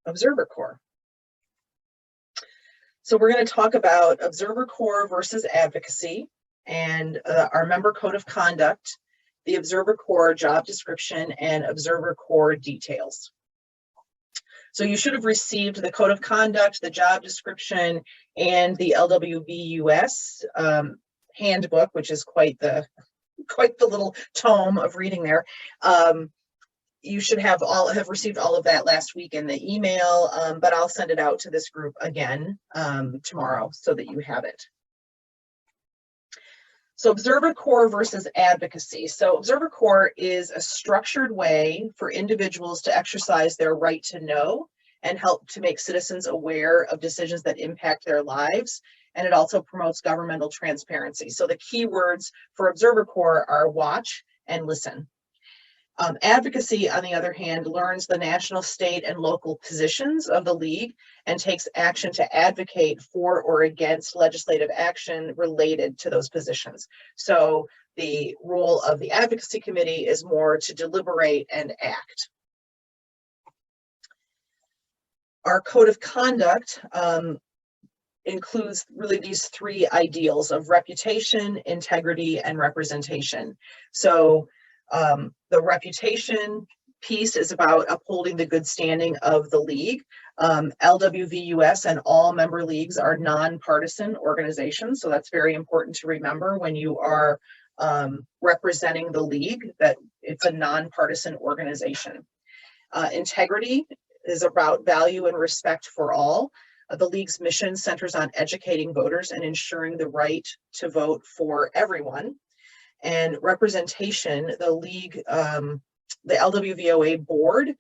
Observer Corps. So we're going to talk about Observer Corps versus advocacy and our member code of conduct, the Observer Corps job description, and Observer Corps details. So you should have received the code of conduct, the job description, and the LWVOA handbook, which is quite the little tome of reading there. You should have received all of that last week in the email, but I'll send it out to this group again tomorrow so that you have it. So Observer Corps versus advocacy. So Observer Corps is a structured way for individuals to exercise their right to know and help to make citizens aware of decisions that impact their lives. And it also promotes governmental transparency. So the key words for Observer Corps are watch and listen. Advocacy, on the other hand, learns the national, state, and local positions of the league and takes action to advocate for or against legislative action related to those positions. So the role of the advocacy committee is more to deliberate and act. Our code of conduct includes really these three ideals of reputation, integrity, and representation. So the reputation piece is about upholding the good standing of the league. LWVOA and all member leagues are nonpartisan organizations, so that's very important to remember when you are representing the league, that it's a nonpartisan organization. Integrity is about value and respect for all. The league's mission centers on educating voters and ensuring the right to vote for everyone. And representation, the league, the LWVOA board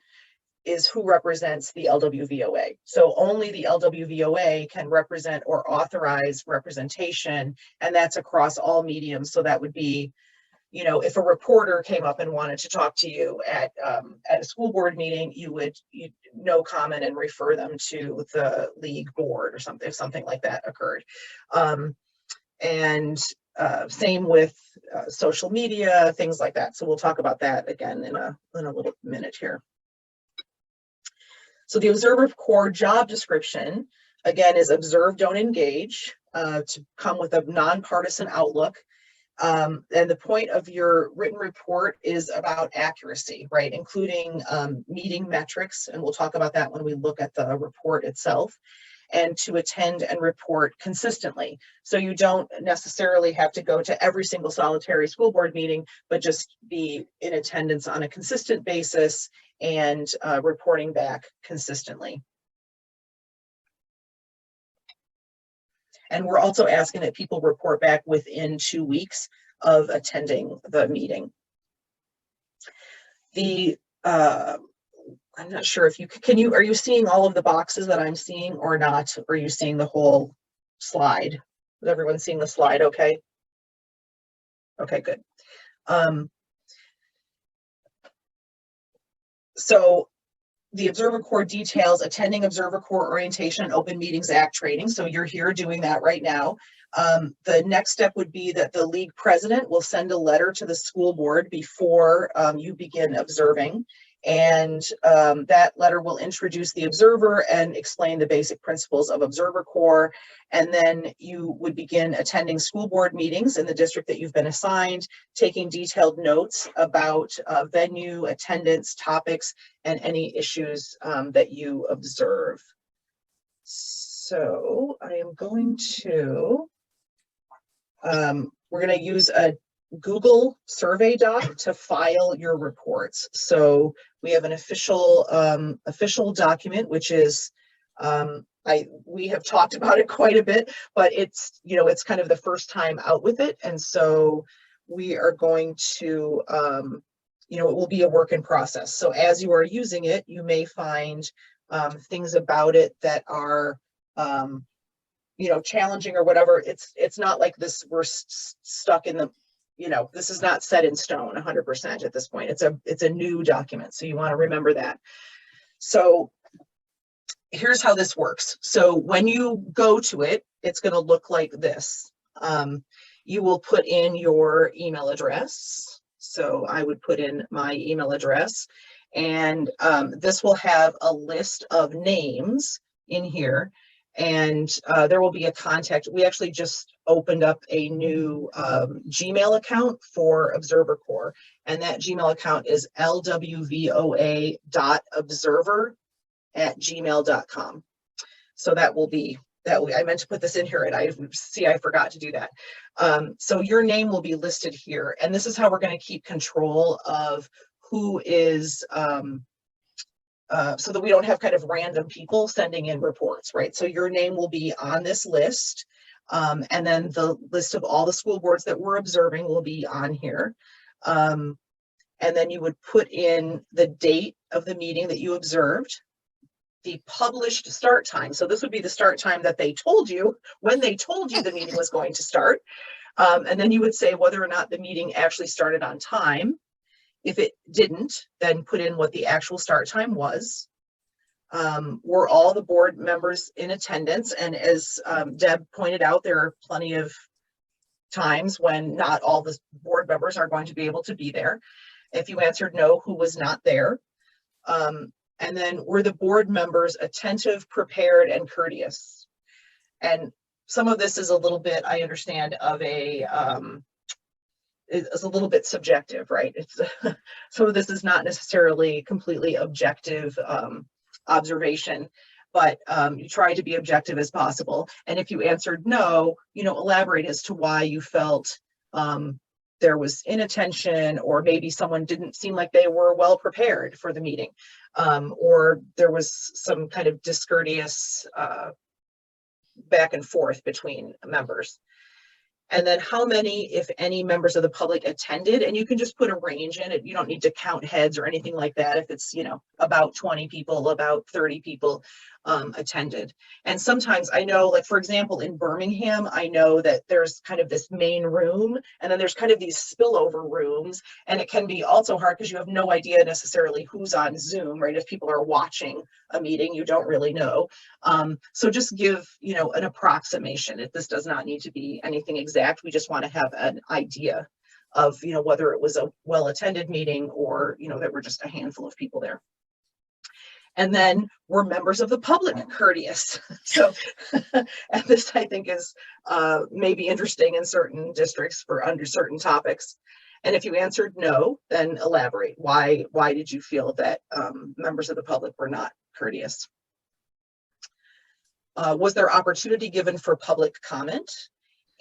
is who represents the LWVOA. So only the LWVOA can represent or authorize representation, and that's across all mediums. So that would be, you know, if a reporter came up and wanted to talk to you at a school board meeting, you'd no comment and refer them to the league board or something, if something like that occurred. Same with social media, things like that. So we'll talk about that again in a little minute here. So the Observer Corps job description, again, is observe, don't engage, to come with a nonpartisan outlook. And the point of your written report is about accuracy, right? Including meeting metrics, and we'll talk about that when we look at the report itself. And to attend and report consistently. So you don't necessarily have to go to every single solitary school board meeting, but just be in attendance on a consistent basis and reporting back consistently. And we're also asking that people report back within 2 weeks of attending the meeting. I'm not sure if are you seeing all of the boxes that I'm seeing or not? Or are you seeing the whole slide? Is everyone seeing the slide okay? Okay, good. So the Observer Corps details attending Observer Corps Orientation and Open Meetings Act training. So you're here doing that right now. The next step would be that the league president will send a letter to the school board before you begin observing. And that letter will introduce the observer and explain the basic principles of Observer Corps. And then you would begin attending school board meetings in the district that you've been assigned, taking detailed notes about venue, attendance, topics, and any issues that you observe. So I am going to, we're going to use a Google survey doc to file your reports. So we have an official document, which is we have talked about it quite a bit, but it's kind of the first time out with it, and so we are going to it will be a work in process. So as you are using it, you may find things about it that are challenging or whatever. It's not like this we're stuck in the this is not set in stone 100% at this point. It's a new document, so you want to remember that. So here's how this works. So when you go to it, it's going to look like this. You will put in your email address. So I would put in my email address, And this will have a list of names in here, and there will be a contact. We actually just opened up a new Gmail account for Observer Corps, and that Gmail account is lwvoa.observer@gmail.com. So that will be, I meant to put this in here and I forgot to do that. So your name will be listed here, and this is how we're going to keep control of who is, so that we don't have kind of random people sending in reports, right? So your name will be on this list, and then the list of all the school boards that we're observing will be on here. And then you would put in the date of the meeting that you observed, the published start time. So this would be the start time that they told you when they told you the meeting was going to start. And then you would say whether or not the meeting actually started on time. If it didn't, then put in what the actual start time was. Were all the board members in attendance? And as Deb pointed out, there are plenty of times when not all the board members are going to be able to be there. If you answered no, who was not there? And then were the board members attentive, prepared, and courteous? And some of this is a little bit, I understand, of a, is a little bit subjective, right? It's some of this is not necessarily completely objective observation, but you try to be objective as possible. And if you answered no, elaborate as to why you felt there was inattention, or maybe someone didn't seem like they were well prepared for the meeting, or there was some kind of discourteous back and forth between members. And then how many, if any, members of the public attended, and you can just put a range in it. You don't need to count heads or anything like that. If it's, about 20 people, about 30 people attended. And sometimes I know, like, for example, in Birmingham, I know that there's kind of this main room, and then there's kind of these spillover rooms, and it can be also hard because you have no idea necessarily who's on Zoom, right? If people are watching a meeting, you don't really know. So just give, an approximation. This does not need to be anything exact. We just want to have an idea of, whether it was a well-attended meeting or, there were just a handful of people there. And then were members of the public courteous? So and this, I think, is maybe interesting in certain districts for under certain topics. And if you answered no, then elaborate. Why did you feel that members of the public were not courteous? Was there opportunity given for public comment?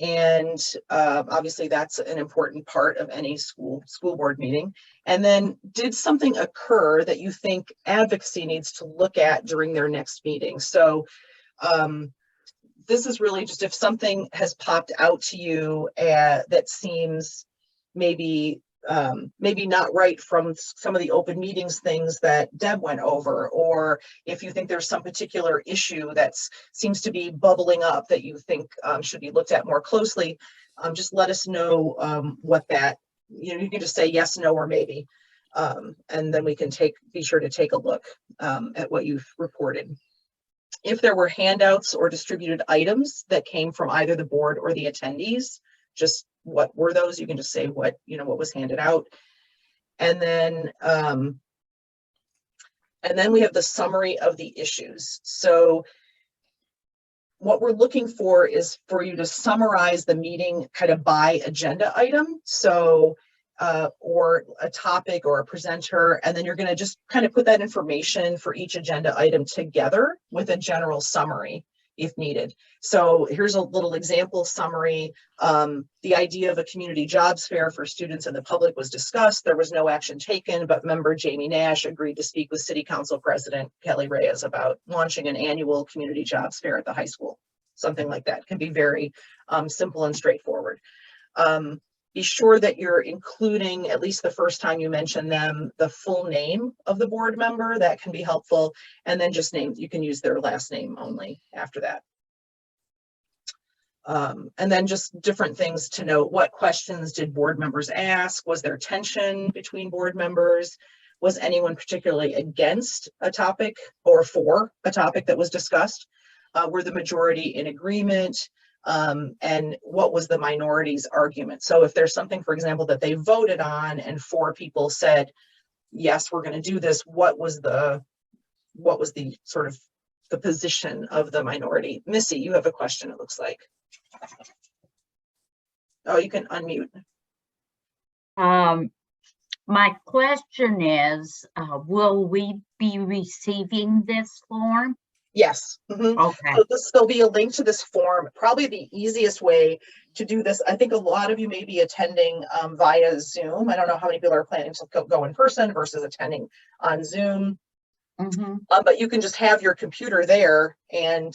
And obviously that's an important part of any school board meeting. And then did something occur that you think advocacy needs to look at during their next meeting? So this is really just if something has popped out to you that seems maybe not right from some of the open meetings things that Deb went over, or if you think there's some particular issue that seems to be bubbling up that you think should be looked at more closely, just let us know what that, you can just say yes, no, or maybe, and then we can be sure to take a look at what you've reported. If there were handouts or distributed items that came from either the board or the attendees, just what were those? You can just say what was handed out. And then we have the summary of the issues. So what we're looking for is for you to summarize the meeting kind of by agenda item. So or a topic or a presenter, and then you're going to just kind of put that information for each agenda item together with a general summary if needed. So here's a little example summary. The idea of a community jobs fair for students and the public was discussed. There was no action taken, but member Jamie Nash agreed to speak with City Council President Kelly Reyes about launching an annual community jobs fair at the high school. Something like that can be very simple and straightforward. Be sure that you're including, at least the first time you mention them, the full name of the board member. That can be helpful. And then just you can use their last name only after that. And then just different things to note. What questions did board members ask? Was there tension between board members? Was anyone particularly against a topic or for a topic that was discussed? Were the majority in agreement? And what was the minority's argument? So if there's something, for example, that they voted on and 4 people said, yes, we're going to do this, what was the sort of the position of the minority? Missy, you have a question, it looks like. Oh, you can unmute. My question is, will we be receiving this form? Yes. Mm-hmm. Okay. So there'll be a link to this form. Probably the easiest way to do this, I think a lot of you may be attending via Zoom. I don't know how many people are planning to go in person versus attending on Zoom. Mm-hmm. But you can just have your computer there and,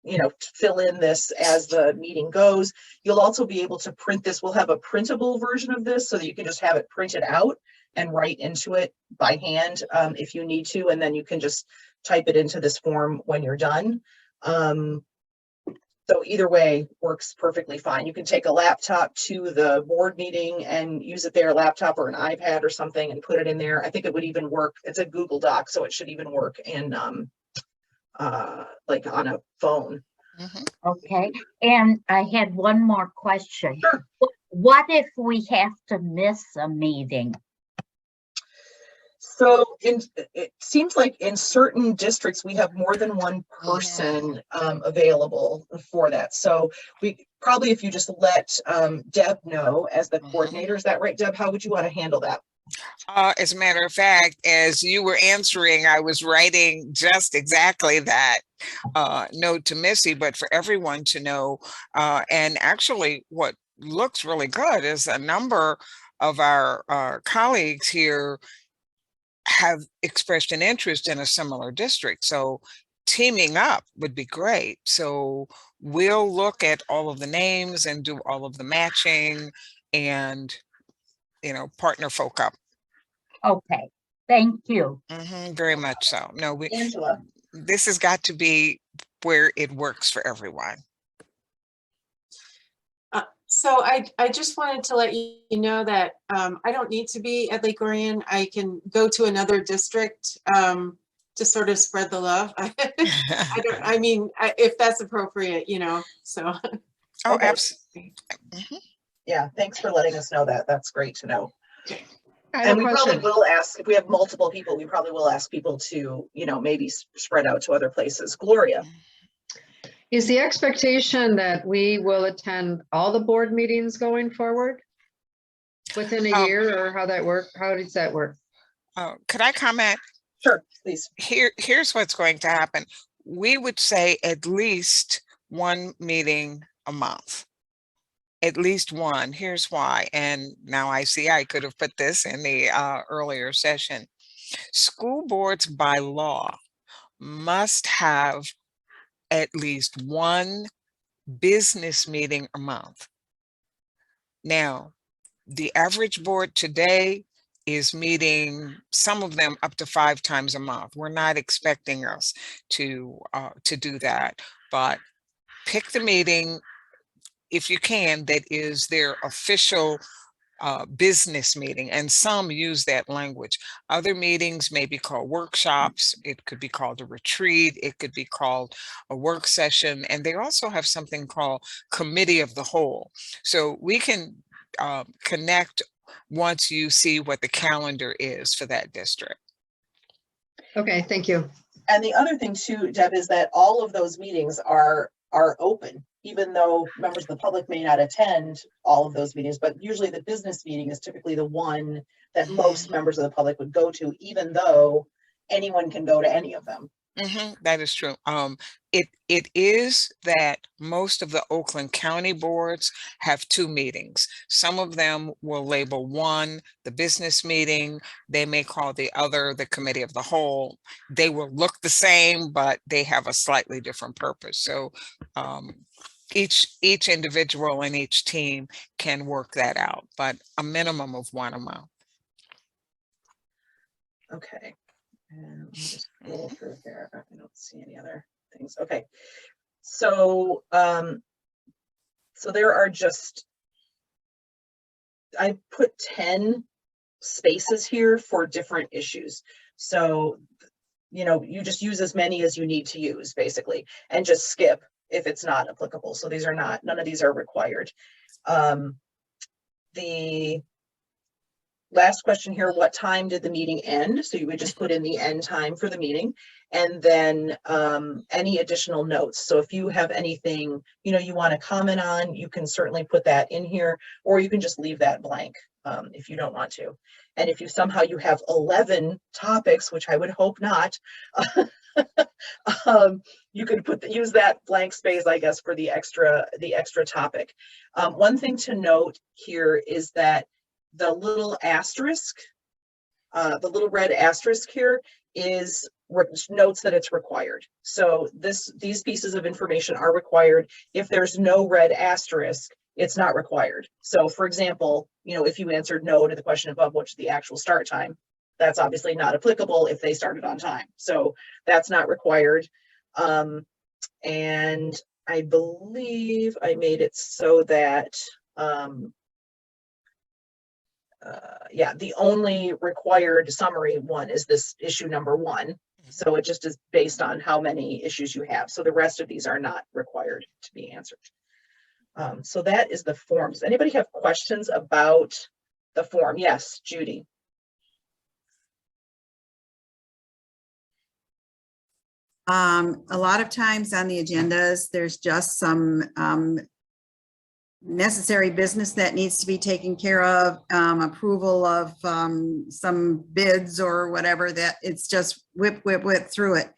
you know, fill in this as the meeting goes. You'll also be able to print this. We'll have a printable version of this so that you can just have it printed out and write into it by hand if you need to, and then you can just type it into this form when you're done. So either way works perfectly fine. You can take a laptop to the board meeting and use it there, a laptop or an iPad or something, and put it in there. I think it would even work. It's a Google Doc, so it should even work in like on a phone. Okay. And I had one more question. Sure. What if we have to miss a meeting? So it seems like in certain districts, we have more than one person available for that. So we probably, if you just let Deb know as the coordinator, is that right, Deb? How would you want to handle that? As a matter of fact, as you were answering, I was writing just exactly that note to Missy, but for everyone to know. And actually, what looks really good is a number of our colleagues here have expressed an interest in a similar district. So teaming up would be great. So we'll look at all of the names and do all of the matching and, you know, partner folk up. Okay. Thank you. Very much so. No, Angela. This has got to be where it works for everyone. So I just wanted to let you know that I don't need to be at Lake Orion. I can go to another district to sort of spread the love. I mean, if that's appropriate, you know, so. Oh, Okay. absolutely. Yeah, thanks for letting us know that. That's great to know. And we probably will ask, if we have multiple people, we probably will ask people to, you know, maybe spread out to other places. Gloria. Is the expectation that we will attend all the board meetings going forward within a year, or how does that work? Could I comment? Sure, please. Here's what's going to happen. We would say at least one meeting a month. At least one. Here's why. And now I see I could have put this in the earlier session. School boards by law must have at least one business meeting a month. Now, the average board today is meeting, some of them up to 5 times a month. We're not expecting us to do that, but pick the meeting, if you can, that is their official business meeting, and some use that language. Other meetings may be called workshops. It could be called a retreat. It could be called a work session. And they also have something called committee of the whole. So we can connect once you see what the calendar is for that district. Okay, thank you. And the other thing too, Deb, is that all of those meetings are open, even though members of the public may not attend all of those meetings, but usually the business meeting is typically the one that most members of the public would go to, even though anyone can go to any of them. That is true. It is that most of the Oakland County boards have 2 meetings. Some of them will label one the business meeting. They may call the other the committee of the whole. They will look the same, but they have a slightly different purpose. So each individual and each team can work that out, but a minimum of 1 a month. Okay. And let me just scroll through here. I don't see any other things. Okay. So, so there are just, I put 10 spaces here for different issues. So, you know, you just use as many as you need to use basically, and just skip if it's not applicable. So these are not, none of these are required. last question here, what time did the meeting end? So you would just put in the end time for the meeting, and then any additional notes. So if you have anything, you want to comment on, you can certainly put that in here, or you can just leave that blank if you don't want to. And if you somehow you have 11 topics, which I would hope not, you could use that blank space, I guess, for the extra topic. One thing to note here is that the little asterisk, the little red asterisk here notes that it's required. So these pieces of information are required. If there's no red asterisk, it's not required. So for example, if you answered no to the question above, what's the actual start time, that's obviously not applicable if they started on time. So that's not required. And I believe I made it so that, yeah, the only required summary one is this issue number 1. So it just is based on how many issues you have. So the rest of these are not required to be answered. So that is the form. Does anybody have questions about the form? Yes, Judy. A lot of times on the agendas, there's just some necessary business that needs to be taken care of, approval of some bids or whatever, that it's just whip through it.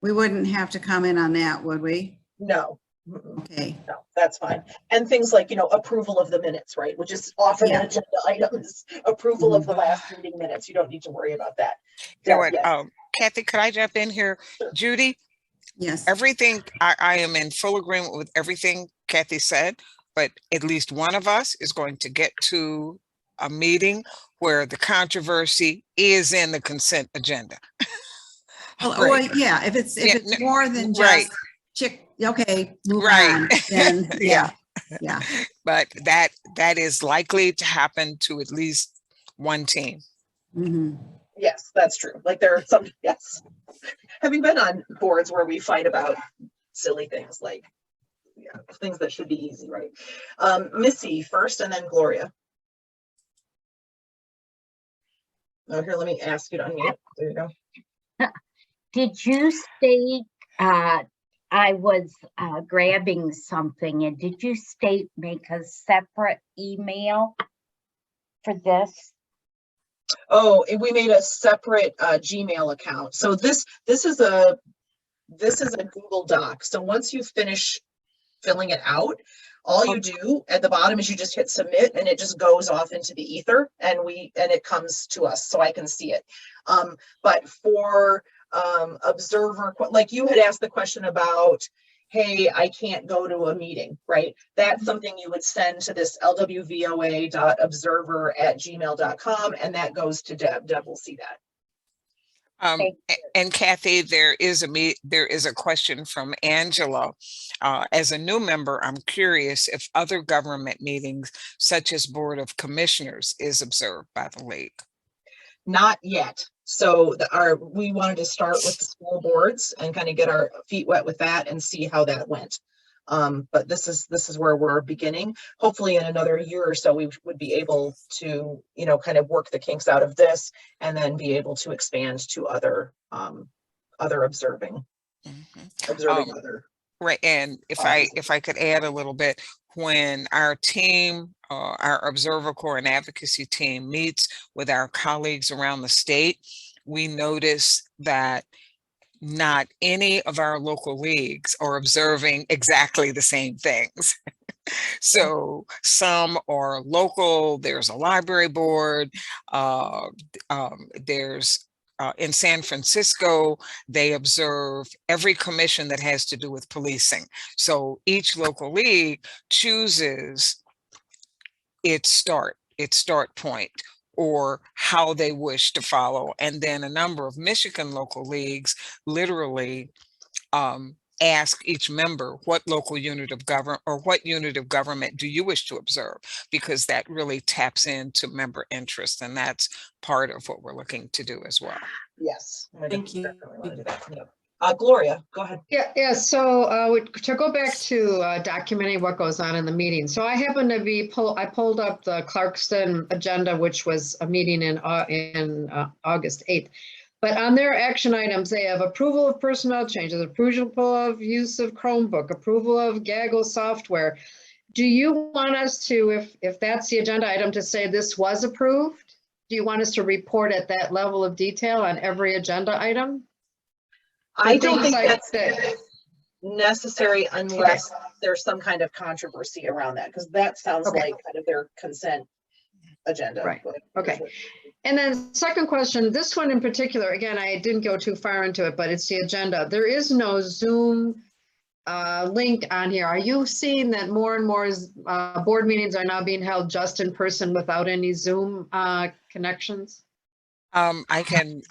We wouldn't have to comment on that, would we? No. Okay. No, that's fine. And things like, approval of the minutes, right? Which is often an agenda item, is approval of the last meeting minutes. You don't need to worry about that. You know what, Yes. Kathy, could I jump in here? Sure. Judy, Yes. everything, I am in full agreement with everything Kathy said, but at least one of us is going to get to a meeting where the controversy is in the consent agenda. Well, yeah, if it's more than just okay, move on, then yeah. But that is likely to happen to at least one team. Mm-hmm. Yes, that's true. Like there are some, yes. Having been on boards where we fight about silly things like, things that should be easy, right? Missy first and then Gloria. Oh, here, let me ask you to unmute. There you go. Did you state, I was grabbing something, and did you state make a separate email for this? Oh, we made a separate Gmail account. So this is a Google Doc. So once you finish filling it out, all you do at the bottom is you just hit submit, and it just goes off into the ether, and it comes to us so I can see it. But for observer, like you had asked the question about, hey, I can't go to a meeting, right? That's something you would send to this lwvoa.observer@gmail.com, and that goes to Deb. Deb will see that. And Kathy, there is a question from Angela. As a new member, I'm curious if other government meetings, such as Board of Commissioners, is observed by the league. Not yet. So we wanted to start with the school boards and kind of get our feet wet with that and see how that went. But this is where we're beginning. Hopefully in another year or so, we would be able to, kind of work the kinks out of this and then be able to expand to other observing other. Right. And if I could add a little bit, when our team, our Observer Corps and Advocacy team meets with our colleagues around the state, we notice that not any of our local leagues are observing exactly the same things. So some are local, there's a library board, there's in San Francisco, they observe every commission that has to do with policing. So each local league chooses its start point or how they wish to follow. And then a number of Michigan local leagues literally ask each member, what local unit of government or what unit of government do you wish to observe? Because that really taps into member interest, and that's part of what we're looking to do as well. Yes. Thank you. Gloria, go ahead. Yeah. So to go back to documenting what goes on in the meeting. So I happen to be I pulled up the Clarkston agenda, which was a meeting in August 8th. But on their action items, they have approval of personnel changes, approval of use of Chromebook, approval of Gaggle software. Do you want us to, if that's the agenda item, to say this was approved? Do you want us to report at that level of detail on every agenda item? I don't think Things like that's that. necessary unless there's some kind of controversy around that, because that sounds Okay. like kind of their consent agenda. Right. but- Okay. And then second question, this one in particular, again, I didn't go too far into it, but it's the agenda. There is no Zoom link on here. Are you seeing that more and more board meetings are now being held just in person without any Zoom connections? I can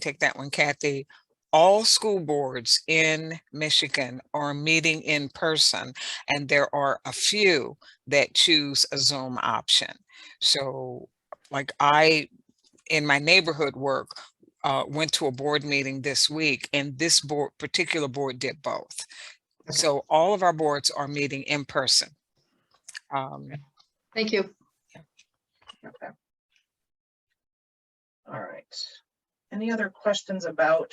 take that one, Kathy. All school boards in Michigan are meeting in person, and there are a few that choose a Zoom option. So like in my neighborhood work, went to a board meeting this week, and this particular board did both. Okay. So all of our boards are meeting in person. Thank you. Okay. All right. Any other questions about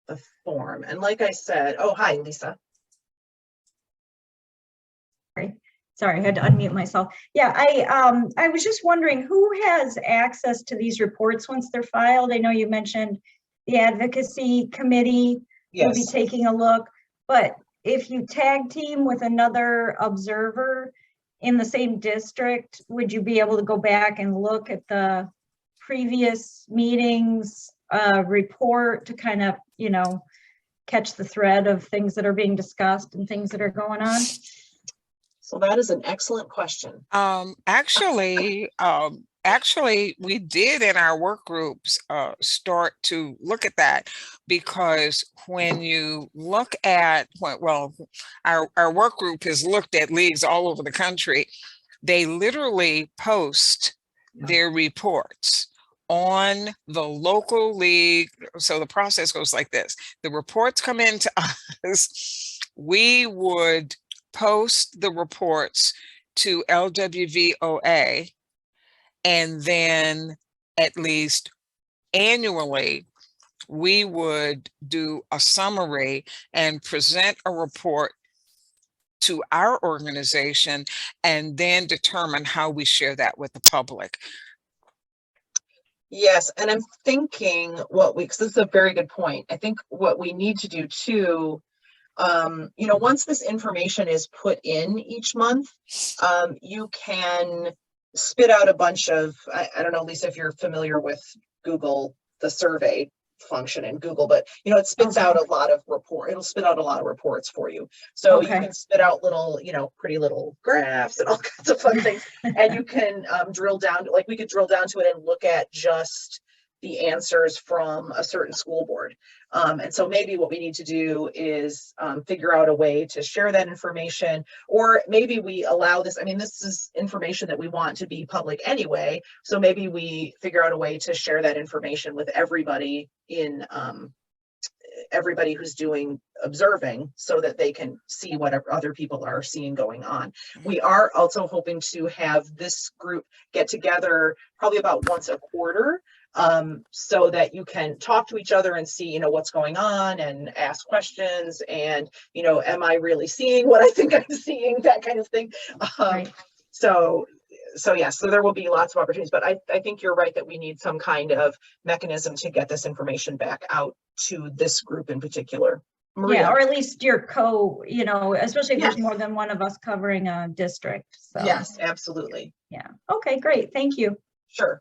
the form? And like I said, oh, hi, Lisa. Sorry, I had to unmute myself. Yeah, I was just wondering who has access to these reports once they're filed? I know you mentioned the advocacy committee will be Yes. taking a look, but if you tag team with another observer in the same district, would you be able to go back and look at the previous meetings report to kind of, you know, catch the thread of things that are being discussed and things that are going on? So that is an excellent question. Actually, we did in our work groups start to look at that, because when you look at our work group has looked at leagues all over the country. They literally post their reports on the local league. So the process goes like this: the reports come into us, we would post the reports to LWVOA, and then at least annually we would do a summary and present a report to our organization, and then determine how we share that with the public. Yes, and I'm thinking because this is a very good point. I think what we need to do too, you know, once this information is put in each month, you can spit out a bunch of, I don't know, Lisa, if you're familiar with Google, the survey function in Google, but you know, it spits out a lot of it'll spit out a lot of reports for you. So you can spit out little, you know, pretty little graphs and all kinds of fun things. And you can drill down, like we could drill down to it and look at just the answers from a certain school board. And so maybe what we need to do is figure out a way to share that information, or maybe we allow this. I mean, this is information that we want to be public anyway. So maybe we figure out a way to share that information with everybody everybody who's doing observing, so that they can see what other people are seeing going on. We are also hoping to have this group get together probably about once a quarter, so that you can talk to each other and see, you know, what's going on and ask questions, and, you know, am I really seeing what I think I'm seeing, that kind of thing. Right. So yes, so there will be lots of opportunities, but I think you're right that we need some kind of mechanism to get this information back out to this group in particular. Maria. Yeah, or at least your you know, especially if Yes. there's more than one of us covering a district. So Yes, absolutely. yeah. Okay, great. Thank you. Sure.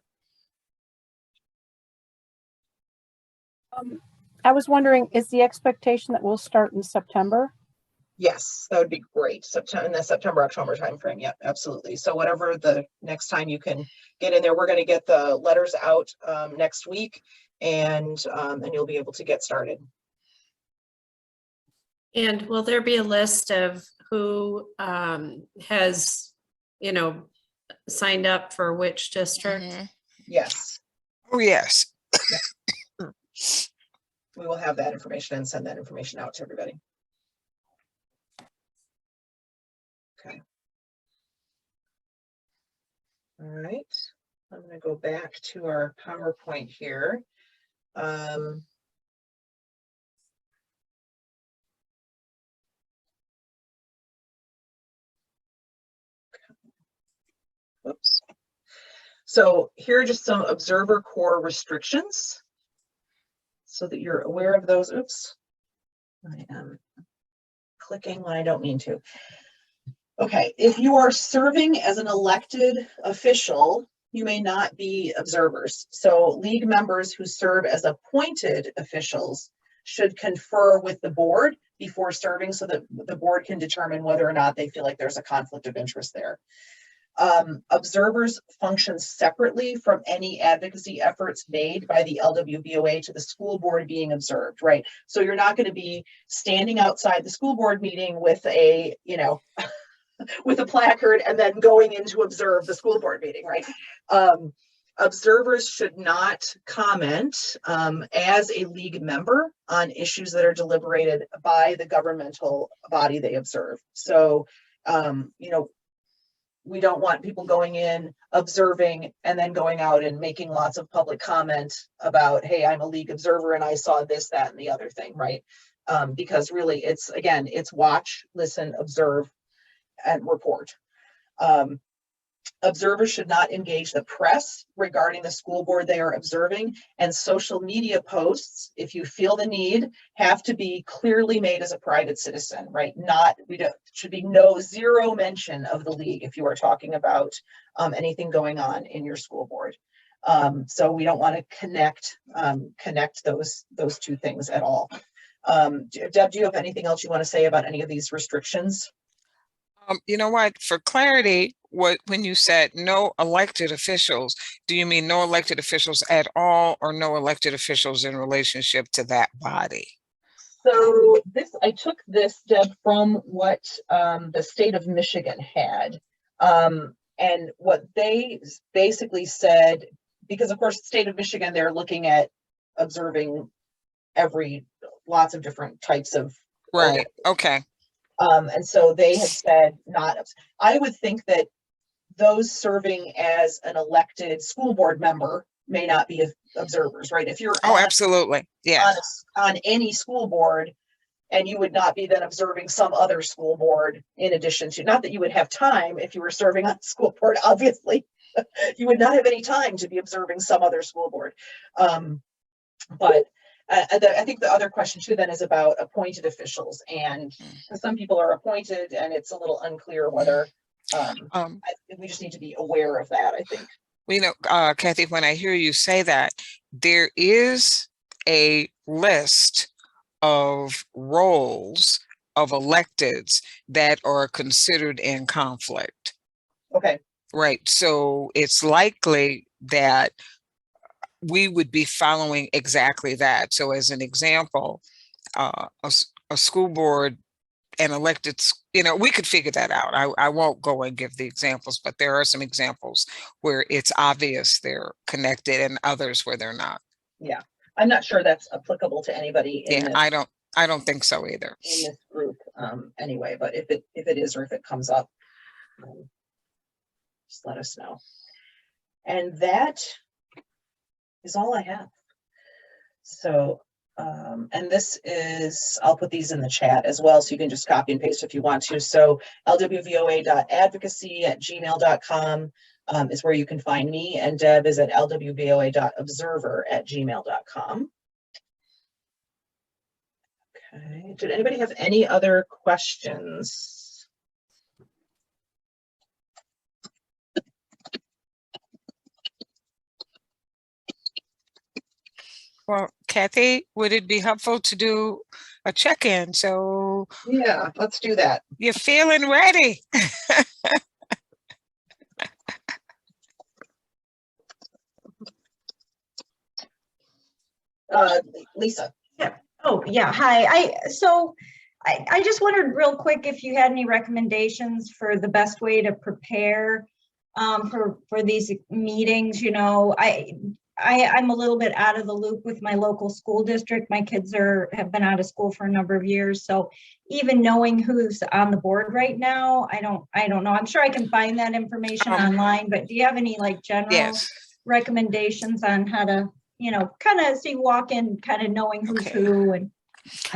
I was wondering, is the expectation that we'll start in September? Yes, that would be great. In the September, October timeframe. Yep, absolutely. So whatever the next time you can get in there, we're going to get the letters out next week, and you'll be able to get started. And will there be a list of who has, you know, signed up for which district? Mhm. Yes. Oh, yes. we will have that information and send that information out to everybody. Okay. All right, I'm going to go back to our PowerPoint here. Oops. So here are just some observer core restrictions so that you're aware of those. Oops, I am clicking when I don't mean to. Okay, if you are serving as an elected official, you may not be observers. So league members who serve as appointed officials should confer with the board before serving so that the board can determine whether or not they feel like there's a conflict of interest there. Observers function separately from any advocacy efforts made by the LWVOA to the school board being observed, right? So you're not going to be standing outside the school board meeting with a, you know, with a placard and then going in to observe the school board meeting, right? Observers should not comment as a league member on issues that are deliberated by the governmental body they observe. So, you know, we don't want people going in, observing, and then going out and making lots of public comment about, hey, I'm a league observer and I saw this, that, and the other thing, right? Because really it's, again, it's watch, listen, observe, and report. Observers should not engage the press regarding the school board they are observing, and social media posts, if you feel the need, have to be clearly made as a private citizen, right? Should be zero mention of the league if you are talking about anything going on in your school board. So we don't want to connect those two things at all. Deb, do you have anything else you want to say about any of these restrictions? You know what, for clarity, when you said no elected officials, do you mean no elected officials at all or no elected officials in relationship to that body? So I took this, Deb, from what the state of Michigan had. And what they basically said, because of course, the state of Michigan, they're looking at observing lots of different types of. Right, okay. And so they had said I would think that those serving as an elected school board member may not be observers, right? If you're absolutely, yeah, on any school board, and you would not be then observing some other school board in addition to, not that you would have time if you were serving on the school board, obviously, you would not have any time to be observing some other school board. But I think the other question too then is about appointed officials, and some people are appointed and it's a little unclear whether we just need to be aware of that, I think. Well, you know, Kathy, when I hear you say that, there is a list of roles of electeds that are considered in conflict. Okay. Right. So it's likely that we would be following exactly that. So as an example, a school board and elected, you know, we could figure that out. I won't go and give the examples, but there are some examples where it's obvious they're connected and others where they're not. Yeah, I'm not sure that's applicable to anybody in this, I don't think so either in this group anyway, but if it is, or if it comes up, just let us know. And that is all I have. So and this is, I'll put these in the chat as well, so you can just copy and paste if you want to. So lwvoa.advocacy@gmail.com is where you can find me, and Deb is at lwvoa.observer@gmail.com. Okay, did anybody have any other questions? Well, Kathy, would it be helpful to do a check-in? So yeah, let's do that. You're feeling ready. Lisa. Yeah. Oh, yeah. Hi. I just wondered real quick if you had any recommendations for the best way to prepare for these meetings. You know, I'm a little bit out of the loop with my local school district. My kids have been out of school for a number of years. So even knowing who's on the board right now, I don't know. I'm sure I can find that information online, but do you have any like general Yes. recommendations on how to, kind of see walk in, kind of knowing who's Okay. who and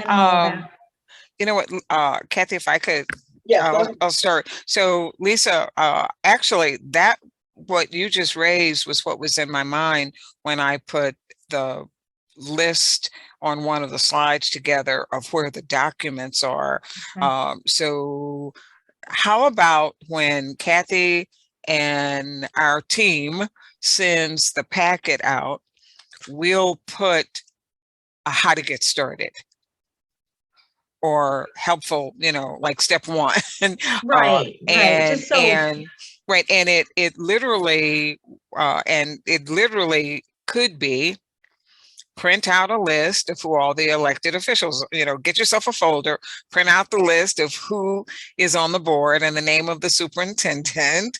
all of that. You know what, Kathy, if I could, Yeah, go ahead. I'll start. So Lisa, actually what you just raised was what was in my mind when I put the list on one of the slides together of where the documents are. Okay. So how about when Kathy and our team sends the packet out, we'll put a how to get started or helpful, like step one. Right, right. Just so Right. And it literally could be print out a list of who all the elected officials, get yourself a folder, print out the list of who is on the board and the name of the superintendent.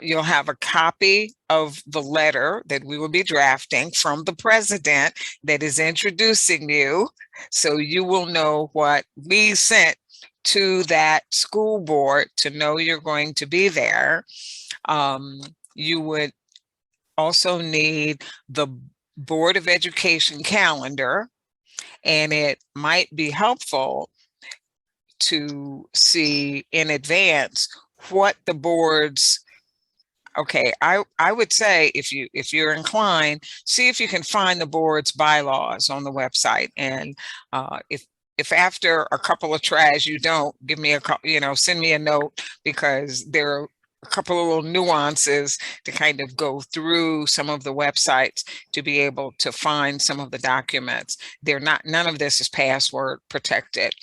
You'll have a copy of the letter that we will be drafting from the president that is introducing you. So you will know what we sent to that school board to know you're going to be there. You would also need the Board of Education calendar, and it might be helpful to see in advance what the boards. Okay, I would say if you're inclined, see if you can find the board's bylaws on the website, and if after a couple of tries you don't, give me send me a note, because there are a couple of little nuances to kind of go through some of the websites to be able to find some of the documents. None of this is password protected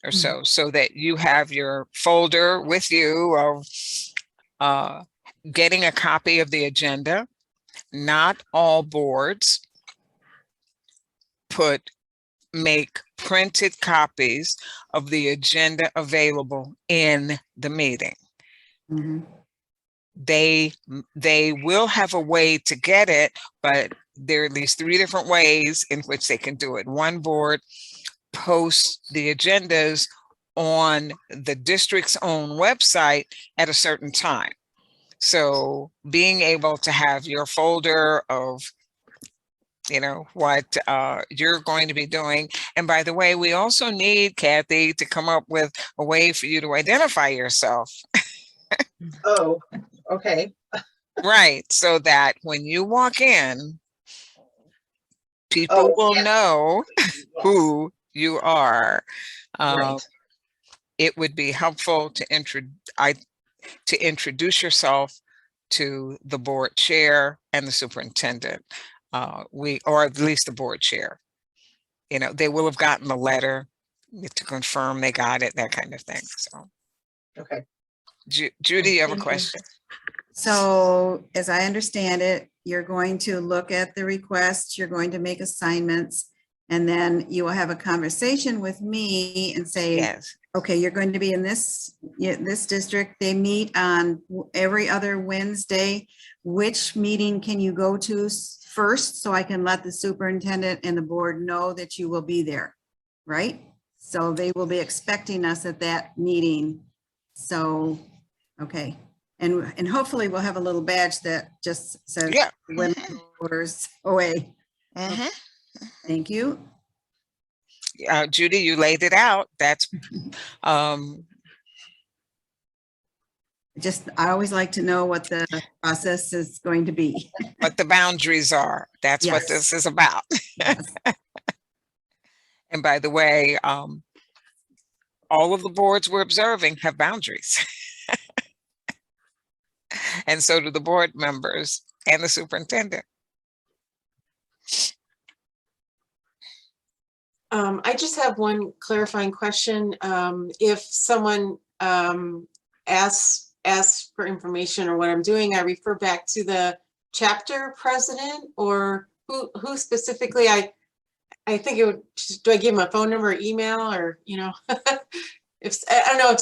or so that you have your folder with you of getting a copy of the agenda. Not all boards make printed copies of the agenda available in the meeting. Mm-hmm. They will have a way to get it, but there are at least 3 different ways in which they can do it. One board posts the agendas on the district's own website at a certain time. So being able to have your folder of, what you're going to be doing. And by the way, we also need, Kathy, to come up with a way for you to identify yourself. Oh, okay. Right. So that when you walk in, people will know who you are. Right. It would be helpful to introduce yourself to the board chair and the superintendent, or at least the board chair. They will have gotten the letter to confirm they got it, that kind of thing. So, Okay. Judy, you have a question? So as I understand it, you're going to look at the request, you're going to make assignments, and then you will have a conversation with me and say, Yes. Okay, you're going to be in this district. They meet on every other Wednesday. Which meeting can you go to first, so I can let the superintendent and the board know that you will be there, right? So they will be expecting us at that meeting. So, okay. And hopefully we'll have a little badge that just says Women Voters OA. Mm-hmm. Thank you. Judy, you laid it out. That's I always like to know what the process is going to be. what the boundaries are. That's what this is about. Yes. And by the way, all of the boards we're observing have boundaries. And so do the board members and the superintendent. I just have one clarifying question. If someone asks for information or what I'm doing, I refer back to the chapter president, or who specifically? I think it would. Do I give them a phone number, or email, or if I don't know, if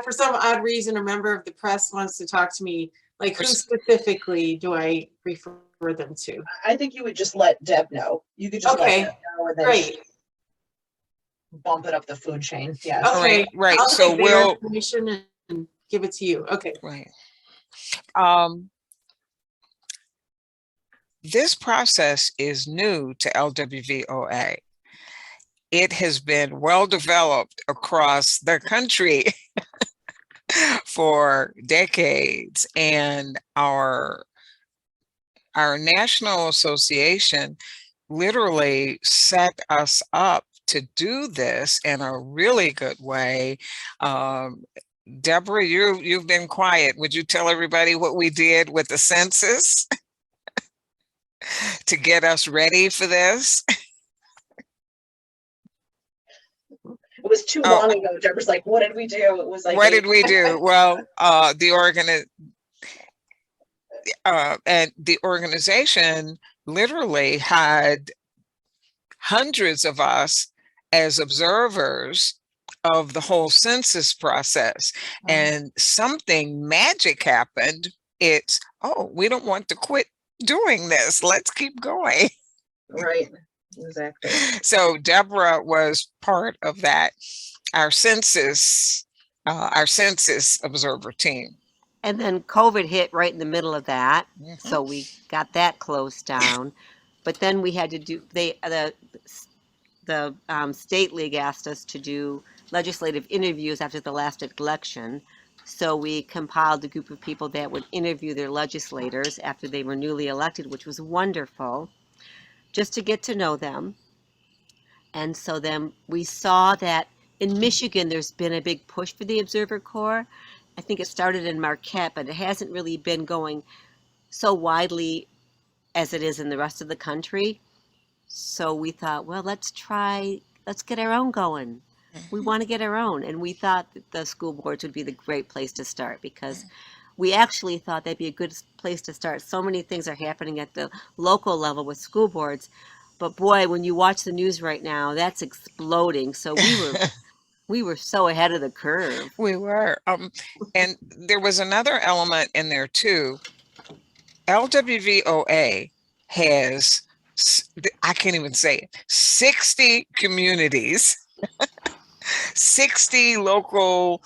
for some odd reason a member of the press wants to talk to me, like who specifically do I refer them to? I think you would just let Deb know. You could just let Okay, Deb know and then great. bump it up the food chain. Yes. Okay, Right. I'll So take their we'll, information and give it to you. Okay. right. This process is new to LWVOA. It has been well developed across the country for decades, and our national association literally set us up to do this in a really good way. Deborah, you've been quiet. Would you tell everybody what we did with the census to get us ready for this? It was too long ago. Deborah's like, what did we do? It was like, what did we do? Well, and the organization literally had hundreds of us as observers of the whole census process. And something magic happened. It's, oh, we don't want to quit doing this. Let's keep going. right. Exactly. So Deborah was part of that, our census observer team. And then COVID hit right in the middle of that. Mhm. So we got that closed down. But then we had to do, the state league asked us to do legislative interviews after the last election. So we compiled a group of people that would interview their legislators after they were newly elected, which was wonderful, just to get to know them. And so then we saw that in Michigan, there's been a big push for the Observer Corps. I think it started in Marquette, but it hasn't really been going so widely as it is in the rest of the country. So we thought, well, let's get our own going. We want to get our own. And we thought that the school boards would be the great place to start, because we actually thought that'd be a good place to start. So many things are happening at the local level with school boards. But boy, when you watch the news right now, that's exploding. So we were so ahead of the curve. We were. And there was another element in there too. LWVOA has, I can't even say it, 60 communities, 60 local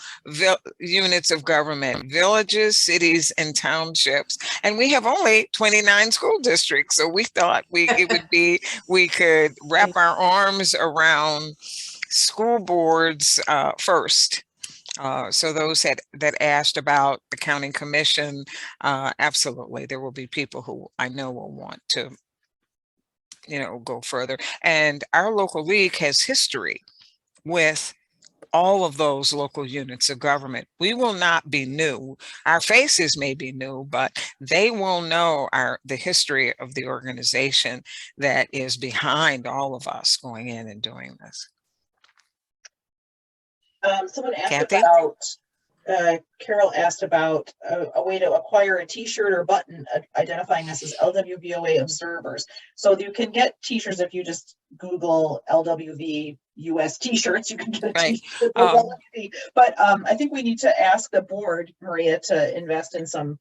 units of government, villages, cities, and townships. And we have only 29 school districts. So we thought we could wrap our arms around school boards first. So those that asked about the county commission, absolutely, there will be people who I know will want to, go further. And our local league has history with all of those local units of government. We will not be new. Our faces may be new, but they will know the history of the organization that is behind all of us going in and doing this. Someone asked Kathy? about, Carol asked about a way to acquire a t-shirt or button identifying us as LWVOA observers. So you can get t-shirts if you just Google LWV US t-shirts, you can get a Right. t-shirt with LWV. But I think we need to ask the board, Maria, to invest in some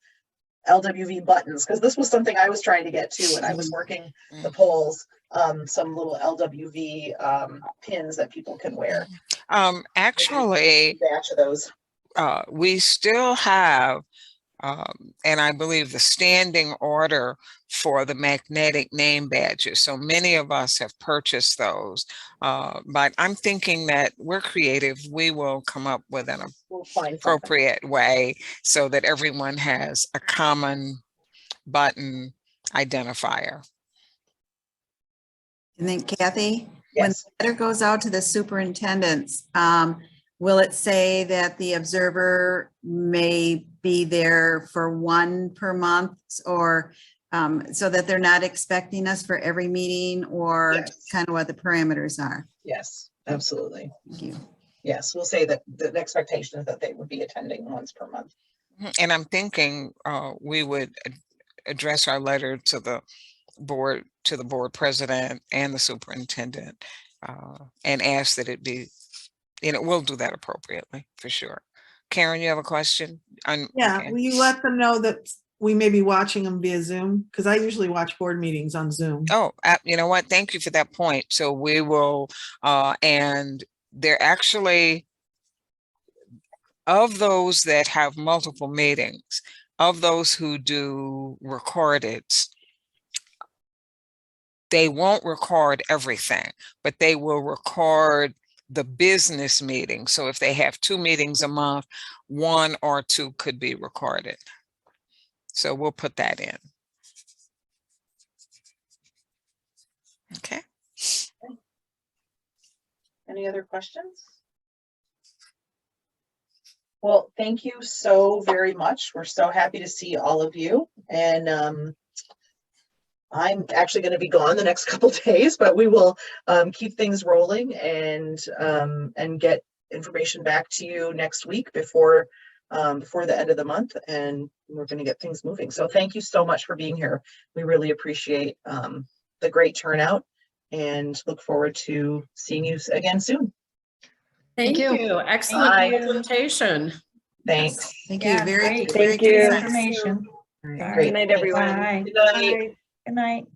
LWV buttons, because this was something I was trying to get to when I was working the polls. Some little LWV pins that people can wear. Actually, Batch of those. we still have, and I believe the standing order for the magnetic name badges. So many of us have purchased those, but I'm thinking that we're creative. We will come up with an appropriate way so that everyone has a common button identifier. And then Kathy, Yes. when the letter goes out to the superintendents, will it say that the observer may be there for one per month, or so that they're not expecting us for every meeting, or Yes. kind of what the parameters are? Yes, absolutely. Thank you. Yes, we'll say that the expectation is that they would be attending once per month. And I'm thinking we would address our letter to the board president and the superintendent, and ask that it be, we'll do that appropriately for sure. Karen, you have a question? Yeah, Okay. will you let them know that we may be watching them via Zoom? Because I usually watch board meetings on Zoom. Oh, you know what? Thank you for that point. So we will, and they're actually, of those that have multiple meetings, of those who do recorded, they won't record everything, but they will record the business meeting. So if they have 2 meetings a month, 1 or 2 could be recorded. So we'll put that in. Okay. Any other questions? Well, thank you so very much. We're so happy to see all of you. And I'm actually going to be gone the next couple days, but we will keep things rolling and get information back to you next week before the end of the month, and we're going to get things moving. So thank you so much for being here. We really appreciate the great turnout and look forward to seeing you again soon. Thank you. Excellent Bye. presentation. Thanks. Thank you. Yeah, Very, great. very Thank you. concise. Information. All right, All great. right. Good night, everyone. Bye. Good night. Good night.